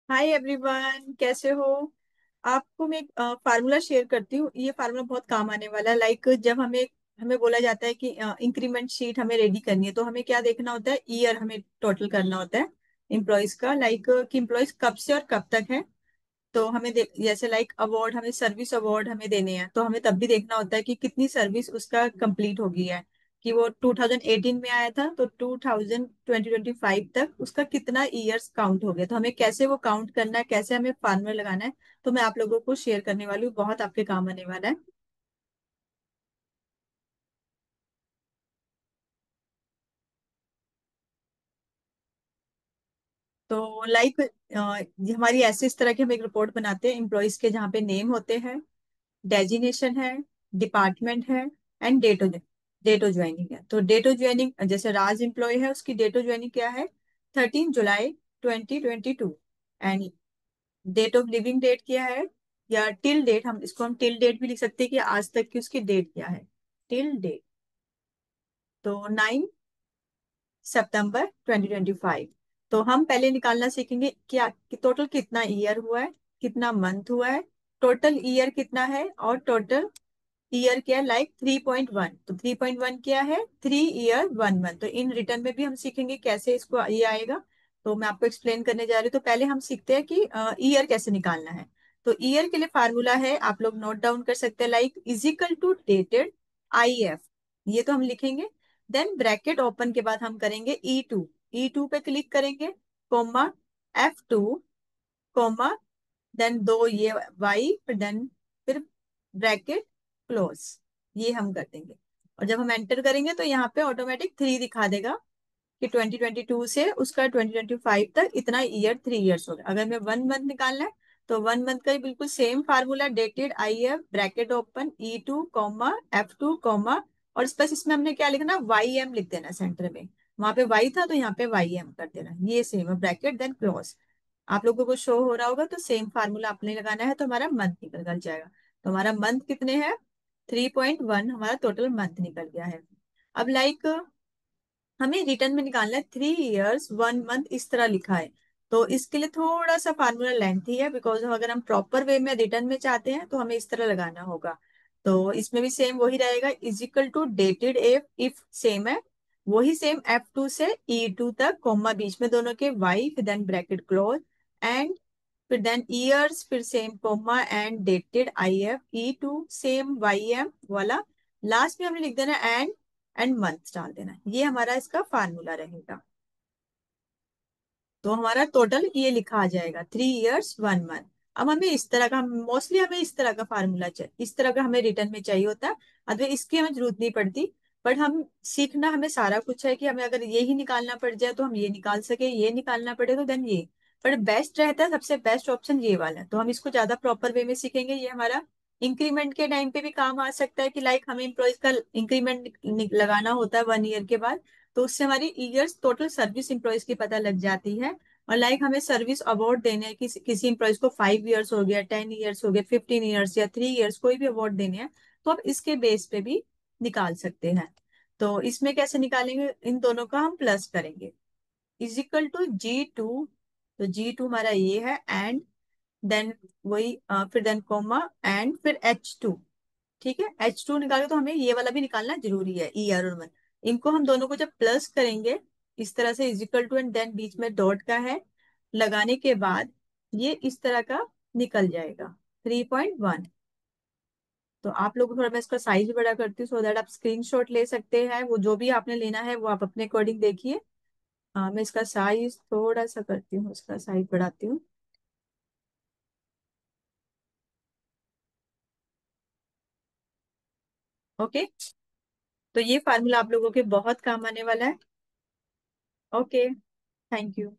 Hi everyone, कैसे हो। आपको मैं एक फार्मूला शेयर करती हूँ। ये फार्मूला बहुत काम आने वाला है। लाइक जब हमें हमें बोला जाता है कि इंक्रीमेंट शीट हमें रेडी करनी है, तो हमें क्या देखना होता है, ईयर हमें टोटल करना होता है इम्प्लॉयज का। लाइक कि इम्प्लॉयज कब से और कब तक है। तो हमें जैसे लाइक अवार्ड, हमें सर्विस अवार्ड हमें देने हैं, तो हमें तब भी देखना होता है कि कितनी सर्विस उसका कंप्लीट हो गई है। कि वो 2018 में आया था तो 2025 तक उसका कितना ईयर्स काउंट हो गया। तो हमें कैसे वो काउंट करना है, कैसे हमें फार्मूला लगाना है, तो मैं आप लोगों को शेयर करने वाली हूँ। बहुत आपके काम आने वाला है। तो लाइक हमारी ऐसे इस तरह की हम एक रिपोर्ट बनाते हैं इम्प्लॉयज के, जहाँ पे नेम होते हैं, डेजिग्नेशन है, डिपार्टमेंट है, एंड डेट ऑफ ज्वाइनिंग है। तो डेट ऑफ ज्वाइनिंग जैसे राज एम्प्लॉय है, उसकी डेट ऑफ ज्वाइनिंग क्या है, 13 जुलाई 2022। End date of living date क्या है, या टिल डेट, हम इसको हम टिल डेट भी लिख सकते हैं कि आज तक की उसकी डेट क्या है, टिल डेट। तो 9 सितंबर 2025। तो हम पहले निकालना सीखेंगे क्या कि टोटल कितना ईयर हुआ है, कितना मंथ हुआ है, टोटल ईयर कितना है, और टोटल ईयर क्या है, लाइक 3.1। तो 3.1 क्या है, 3 ईयर 1 मंथ। तो इन रिटर्न में भी हम सीखेंगे कैसे इसको ये आएगा। तो मैं आपको एक्सप्लेन करने जा रही हूँ। तो पहले हम सीखते हैं कि ईयर कैसे निकालना है। तो ईयर के लिए फार्मूला है, आप लोग नोट डाउन कर सकते हैं, like is equal to dated I F. ये तो हम लिखेंगे। देन ब्रैकेट ओपन के बाद हम करेंगे ई टू पे क्लिक करेंगे, कोमा F2, कोमा, देन दो ये वाई, फिर देन फिर ब्रैकेट क्लोज। ये हम कर देंगे। और जब हम एंटर करेंगे तो यहाँ पे ऑटोमेटिक 3 दिखा देगा कि 2022 से उसका 2025 तक इतना ईयर 3 ईयर्स हो गया। अगर मैं 1 मंथ निकालना है, तो 1 मंथ का ही बिल्कुल same formula, dated I F, bracket open, E2 F2, और बस इसमें हमने क्या लिखना, वाई एम लिख देना सेंटर में। वहां पे वाई था तो यहाँ पे वाई एम कर देना। ये सेम है, ब्रैकेट देन क्लोज। आप लोगों को शो हो रहा होगा। तो सेम फार्मूला आपने लगाना है, तो हमारा मंथ निकल कर जाएगा। तो हमारा मंथ कितने हैं, 3.1 हमारा टोटल मंथ निकल गया है। अब लाइक हमें रिटर्न में निकालना है 3 ईयर्स 1 मंथ, इस तरह लिखा है। तो इसके लिए थोड़ा सा फार्मूला लेंथी है, बिकॉज अगर हम प्रॉपर वे में रिटर्न में चाहते हैं तो हमें इस तरह लगाना होगा। तो इसमें भी सेम वही रहेगा, is equal to dated if same है, वही सेम F2 से E2 तक, कोमा बीच में दोनों के, वाई, फिर देन ब्रैकेट क्लोज, एंड फिर देन ईयर्स, फिर same comma, and dated I F, E2 same Y M वाला, लास्ट में हमने लिख देना एंड मंथ डाल देना। ये हमारा इसका फार्मूला रहेगा। तो हमारा टोटल ये लिखा आ जाएगा 3 ईयर्स 1 मंथ। अब हमें इस तरह का, मोस्टली हमें इस तरह का फार्मूला चाहिए, इस तरह का हमें रिटर्न में चाहिए होता है। अगर इसकी हमें जरूरत नहीं पड़ती। बट हम सीखना हमें सारा कुछ है कि हमें अगर ये ही निकालना पड़ जाए तो हम ये निकाल सके, ये निकालना पड़े तो देन ये। पर बेस्ट रहता है, सबसे बेस्ट ऑप्शन ये वाला है। तो हम इसको ज्यादा प्रॉपर वे में सीखेंगे। ये हमारा इंक्रीमेंट के टाइम पे भी काम आ सकता है कि लाइक हमें इम्प्लॉयज का इंक्रीमेंट लगाना होता है 1 ईयर के बाद। तो उससे हमारी ईयर्स टोटल सर्विस इम्प्लॉयज की पता लग जाती है। और लाइक हमें सर्विस अवार्ड देने हैं, किसी इम्प्लॉयज को 5 ईयर्स हो गया, 10 ईयर्स हो गए, 15 ईयर्स या 3 ईयर्स, कोई भी अवार्ड देने हैं, तो आप इसके बेस पे भी निकाल सकते हैं। तो इसमें कैसे निकालेंगे, इन दोनों का हम प्लस करेंगे, इज इक्वल टू G2। तो G2 हमारा ये है, एंड देन वही फिर देन कोमा, एंड फिर H2। ठीक है, H2 निकाले तो हमें ये वाला भी निकालना जरूरी है, ईयर और मंथ। इनको हम दोनों को जब प्लस करेंगे इस तरह से, is equal to, and then बीच में डॉट का है, लगाने के बाद ये इस तरह का निकल जाएगा 3.1। तो आप लोग थोड़ा, मैं इसका साइज बड़ा करती हूँ सो दैट आप स्क्रीनशॉट ले सकते हैं। वो जो भी आपने लेना है वो आप अपने अकॉर्डिंग देखिए। मैं इसका साइज थोड़ा सा करती हूँ, इसका साइज बढ़ाती हूँ। ओके। तो ये फार्मूला आप लोगों के बहुत काम आने वाला है। Okay, thank you.